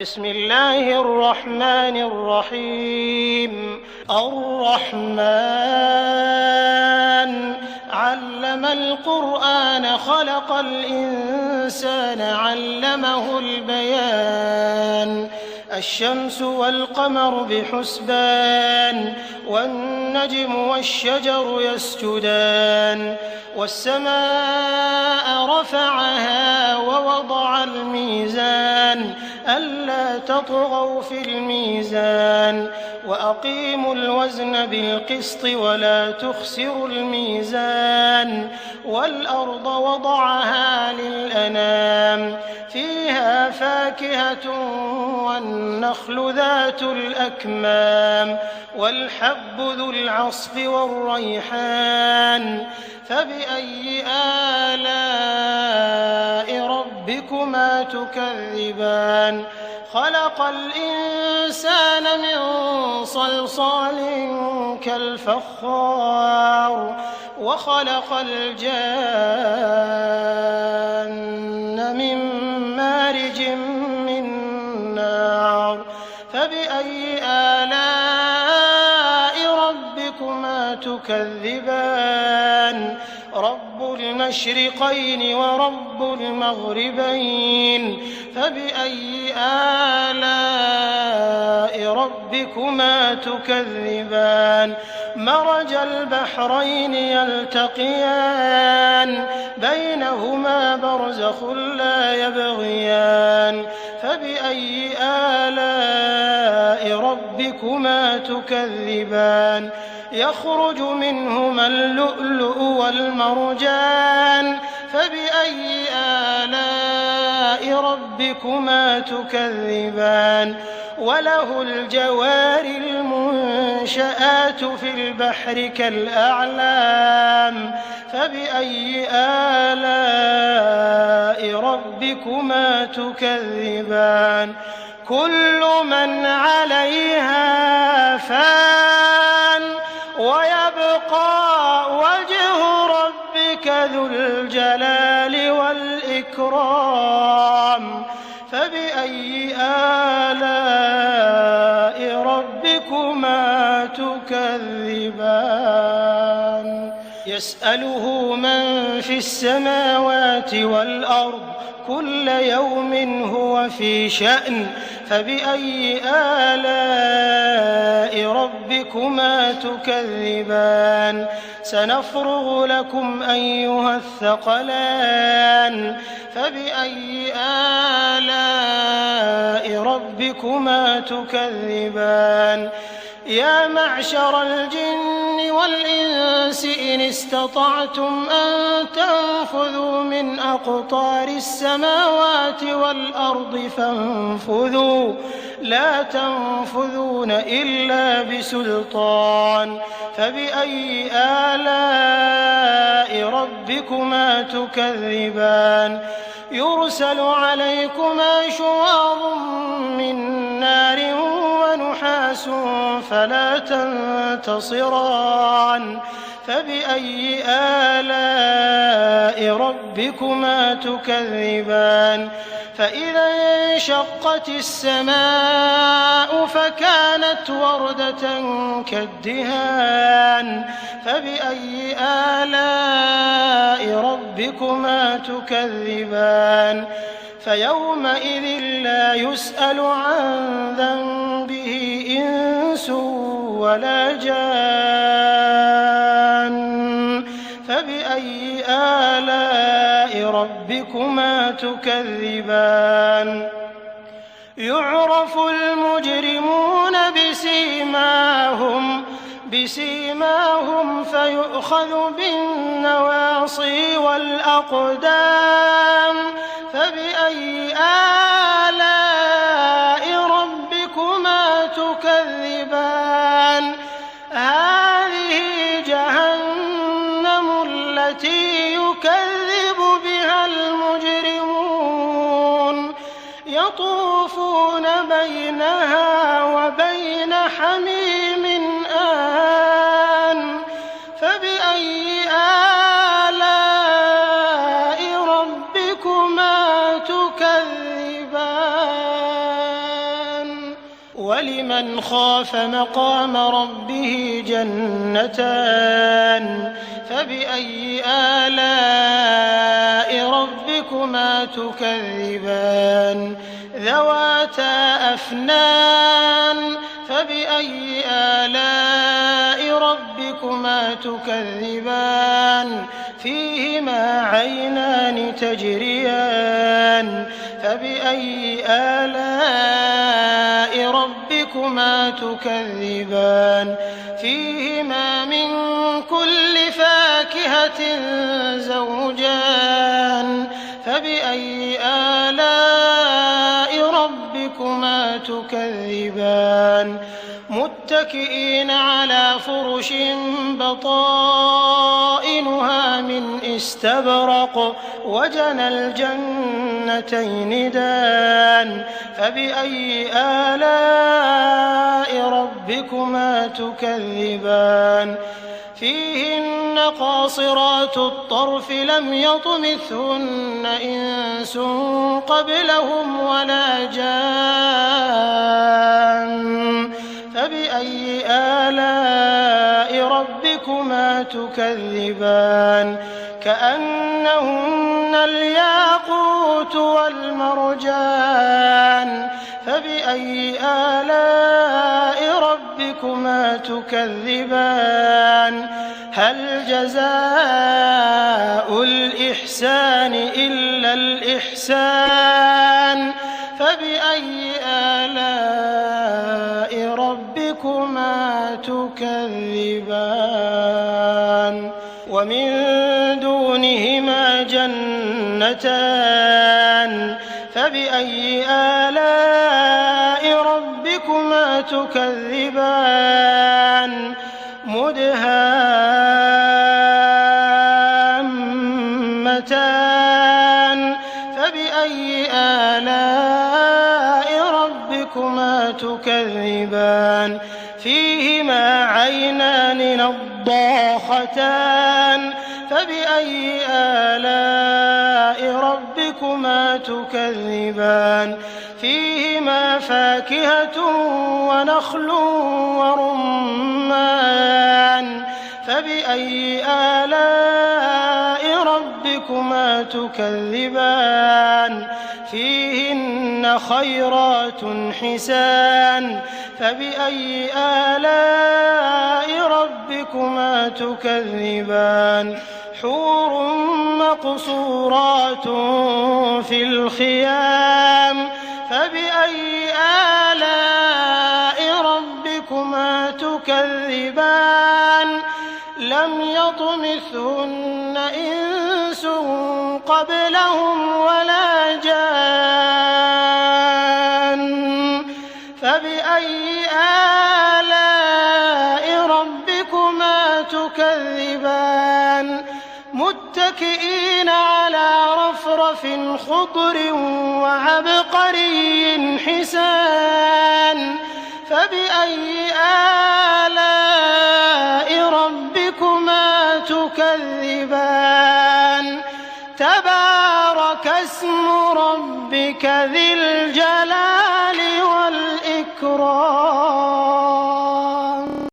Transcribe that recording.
بسم الله الرحمن الرحيم. الرحمن علم القرآن خلق الإنسان علمه البيان. الشمس والقمر بحسبان والنجم والشجر يسجدان والسماء رفعها ووضع الميزان ألا تطغوا في الميزان وأقيموا الوزن بالقسط ولا تخسروا الميزان والأرض وضعها للأنام فيها فاكهة والنخل ذات الأكمام والحب ذو العصف والريحان فبأي آلاء ربكما تكذبان. خلق الإنسان من صلصال كالفخار وخلق الجان من مارج من نار فبأي آلاء ربكما تكذبان. رب المشرقين ورب المغربين فبأي آلاء ربكما تكذبان. مرج البحرين يلتقيان بينهما برزخ لا يبغيان فبأي آلاء ربكما تكذبان. يخرج منهما اللؤلؤ والمرجان فبأي آلاء ربكما تكذبان. وله الجوار المنشآت في البحر كالأعلام فبأي آلاء ربكما تكذبان. كل من عليها فان ويبقى وجه ربك ذو الجلال والإكرام فبأي آلاء ربكما تكذبان. يسأله من في السماوات والأرض كل يوم هو في شأن فبأي آلاء ربكما تكذبان. سنفرغ لكم أيها الثقلان فبأي آلاء ربكما تكذبان. يا معشر الجن والإنس إن استطعتم أن تنفذوا من أقطار السماوات والأرض فانفذوا لا تنفذون إلا بسلطان فبأي آلاء ربكما تكذبان. يرسل عليكما شواظ من نار ونحاس فلا تنتصران فبأي آلاء ربكما تكذبان. فإذا انشقت السماء فكانت وردة كالدهان فبأي آلاء ربكما تكذبان. فيومئذ لا يسأل عن ذنبه إنس ولا جان فبأي آلاء ربكما تكذبان. يعرف المجرمون بسيماهم فيؤخذ بالنواصي والأقدام فبأي آلاء ربكما تكذبان. هذه جهنم التي يكذب بها المجرمون يطوفون بينها وبين حميم آن فبأي آلاء ربكما تكذبان. ولمن خاف مقام ربه جنتان فبأي آلاء ربكما تكذبان ذواتا أفنان فبأي آلاء ربكما تكذبان فيهما عينان تجريان فبأي آلاء ربكما تكذبان فيهما من كل فاكهة زوجان فبأي آلاء ربكما تكذبان متكئين على فرش بطائنها من استبرق وجنى الجنتين دان فبأي آلاء ربكما تكذبان فيهن قاصرات الطرف لم يطمثهن إنس قبلهم ولا جان فبأي آلاء ربكما تكذبان كأنهن الياقوت والمرجان فبأي آلاء ربكما تكذبان هل جزاء الإحسان إلا الإحسان فبأي آلاء ربكما تكذبان ومن دونهما جنتان فبأي آلاء ربكما تكذبان مدهامتان فبأي آلاء ربكما تكذبان فيهما عينان نضاختان فبأي آلاء ربكما تكذبان فيهما فاكهة ونخل ورمان فبأي آلاء ربكما تكذبان فيهن خيرات حسان فبأي آلاء ربكما تكذبان حور مقصورات في الخيام فبأي آلاء ربكما تكذبان لم يطمثهن إنس قبلهم ولا جان فبأي آلاء ربكما تكذبان متكئين على رفرف خضر وعبقري حسان فبأي آلاء ربكما تكذبان تبارك اسم ربك ذي الجلال